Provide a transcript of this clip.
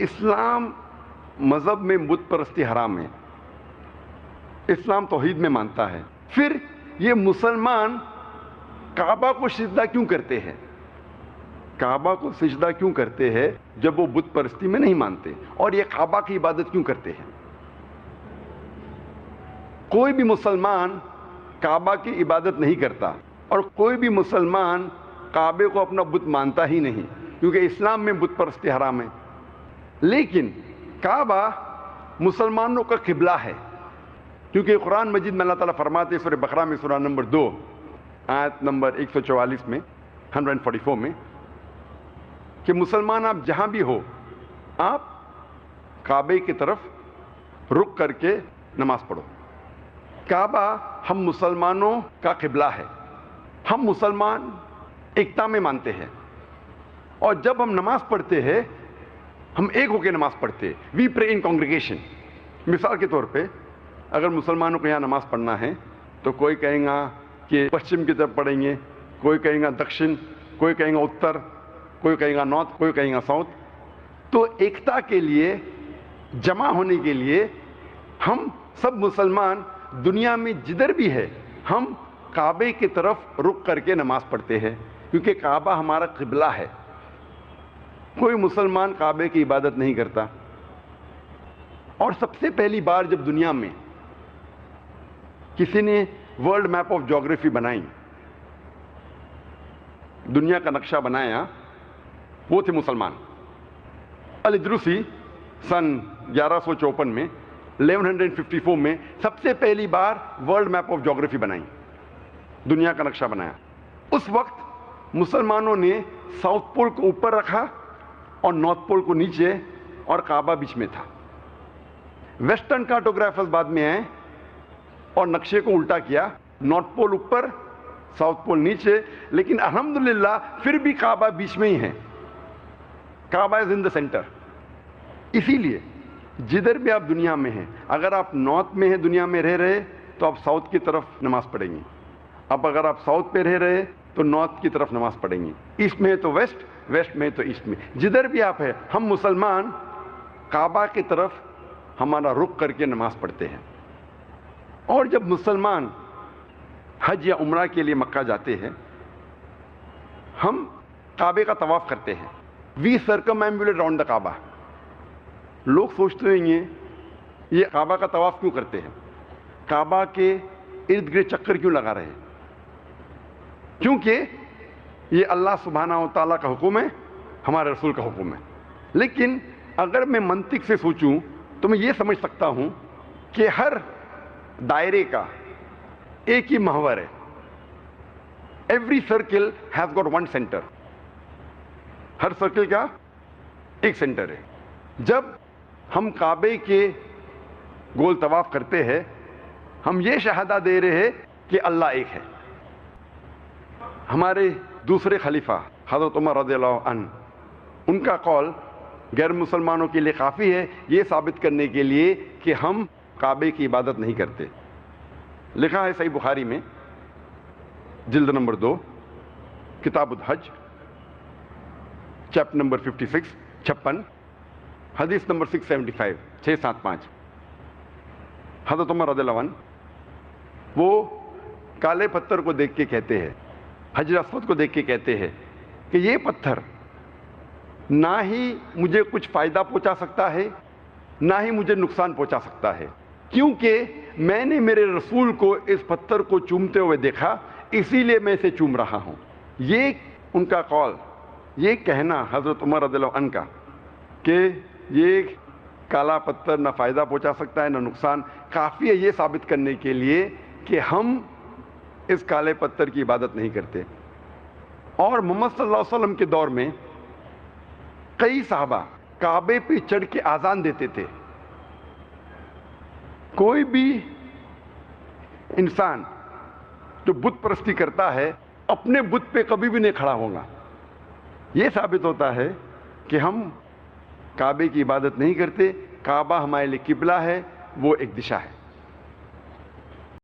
اسلام مذہب میں بت پرستی حرام ہے، اسلام توحید میں مانتا ہے، پھر یہ مسلمان کعبہ کو سجدہ کیوں کرتے ہیں؟ کعبہ کو سجدہ کیوں کرتے ہیں جب وہ بت پرستی میں نہیں مانتے؟ اور یہ کعبہ کی عبادت کیوں کرتے ہیں؟ کوئی بھی مسلمان کعبہ کی عبادت نہیں کرتا، اور کوئی بھی مسلمان کعبے کو اپنا بت مانتا ہی نہیں، کیونکہ اسلام میں بت پرستی حرام ہے۔ لیکن کعبہ مسلمانوں کا قبلہ ہے، کیونکہ قرآن مجید میں اللہ تعالیٰ فرماتے ہیں سورہ بقرہ میں سورہ نمبر 2 آیت نمبر 144 میں 144 میں کہ مسلمان آپ جہاں بھی ہو، آپ کعبے کی طرف رخ کر کے نماز پڑھو۔ کعبہ ہم مسلمانوں کا قبلہ ہے، ہم مسلمان ایکتا میں مانتے ہیں، اور جب ہم نماز پڑھتے ہیں ہم ایک ہو کے نماز پڑھتے ہیں، وی پرے ان کانگریگیشن۔ مثال کے طور پہ اگر مسلمانوں کو یہاں نماز پڑھنا ہے تو کوئی کہیں گا کہ پشچم کی طرف پڑھیں گے، کوئی کہیں گا دکشن، کوئی کہیں گا اتر، کوئی کہیں گا نارتھ، کوئی کہیں گا ساؤتھ۔ تو ایکتا کے لیے، جمع ہونے کے لیے ہم سب مسلمان دنیا میں جدھر بھی ہے ہم کعبے کی طرف رخ کر کے نماز پڑھتے ہیں، کیونکہ کعبہ ہمارا قبلہ ہے۔ کوئی مسلمان کعبے کی عبادت نہیں کرتا۔ اور سب سے پہلی بار جب دنیا میں کسی نے ورلڈ میپ آف جیوگرافی بنائی، دنیا کا نقشہ بنایا، وہ تھے مسلمان۔ الادروسی سن 1154 میں 1154 میں سب سے پہلی بار ورلڈ میپ آف جیوگرافی بنائی، دنیا کا نقشہ بنایا۔ اس وقت مسلمانوں نے ساؤتھ پول کو اوپر رکھا اور نارتھ پول کو نیچے، اور کعبہ بیچ میں تھا۔ ویسٹرن کارٹوگرافرز بعد میں آئے اور نقشے کو الٹا کیا، نارتھ پول اوپر، ساؤتھ پول نیچے، لیکن الحمدللہ پھر بھی کعبہ بیچ میں ہی ہے۔ کعبہ از ان دا سینٹر۔ اسی لیے جدھر بھی آپ دنیا میں ہیں، اگر آپ نارتھ میں ہیں دنیا میں رہ رہے تو آپ ساؤتھ کی طرف نماز پڑھیں گے، اب اگر آپ ساؤتھ پہ رہ رہے تو نارتھ کی طرف نماز پڑھیں گے، ایسٹ میں ہے تو ویسٹ، ویسٹ میں ہے تو ایسٹ میں، جدھر بھی آپ ہیں ہم مسلمان کعبہ کی طرف ہمارا رخ کر کے نماز پڑھتے ہیں۔ اور جب مسلمان حج یا عمرہ کے لیے مکہ جاتے ہیں، ہم کعبے کا طواف کرتے ہیں، وی سرکمایمبولیٹ راؤنڈ دا کعبہ۔ لوگ سوچتے ہیں یہ کعبہ کا طواف کیوں کرتے ہیں، کعبہ کے ارد گرد چکر کیوں لگا رہے ہیں؟ کیونکہ یہ اللہ سبحانہ و تعالیٰ کا حکم ہے، ہمارے رسول کا حکم ہے۔ لیکن اگر میں منطق سے سوچوں تو میں یہ سمجھ سکتا ہوں کہ ہر دائرے کا ایک ہی محور ہے۔ Every circle has got one centre. Hare circle کا ایک سینٹر ہے۔ جب ہم کعبے کے گول طواف کرتے ہیں، ہم یہ شہادہ دے رہے ہیں کہ اللہ ایک ہے۔ ہمارے دوسرے خلیفہ حضرت عمر رضی اللہ عنہ، ان کا قول غیر مسلمانوں کے لیے کافی ہے یہ ثابت کرنے کے لیے کہ ہم کعبے کی عبادت نہیں کرتے۔ لکھا ہے صحیح بخاری میں جلد نمبر 2 کتاب الحج چیپٹر نمبر 56 حدیث نمبر 675 675۔ حضرت عمر رضی اللہ عنہ وہ کالے پتھر کو دیکھ کے کہتے ہیں، حجر اسود کو دیکھ کے کہتے ہیں کہ یہ پتھر نہ ہی مجھے کچھ فائدہ پہنچا سکتا ہے، نہ ہی مجھے نقصان پہنچا سکتا ہے، کیونکہ میں نے میرے رسول کو اس پتھر کو چومتے ہوئے دیکھا، اسی لیے میں اسے چوم رہا ہوں۔ یہ ان کا قول، یہ کہنا حضرت عمر رضی اللہ عنہ کا کہ یہ کالا پتھر نہ فائدہ پہنچا سکتا ہے نہ نقصان، کافی ہے یہ ثابت کرنے کے لیے کہ ہم اس کالے پتھر کی عبادت نہیں کرتے۔ اور محمد صلی اللہ علیہ وسلم کے دور میں کئی صحابہ کعبے پہ چڑھ کے اذان دیتے تھے۔ کوئی بھی انسان جو بت پرستی کرتا ہے اپنے بت پہ کبھی بھی نہیں کھڑا ہوگا۔ یہ ثابت ہوتا ہے کہ ہم کعبے کی عبادت نہیں کرتے، کعبہ ہمارے لیے قبلہ ہے، وہ ایک دشا ہے۔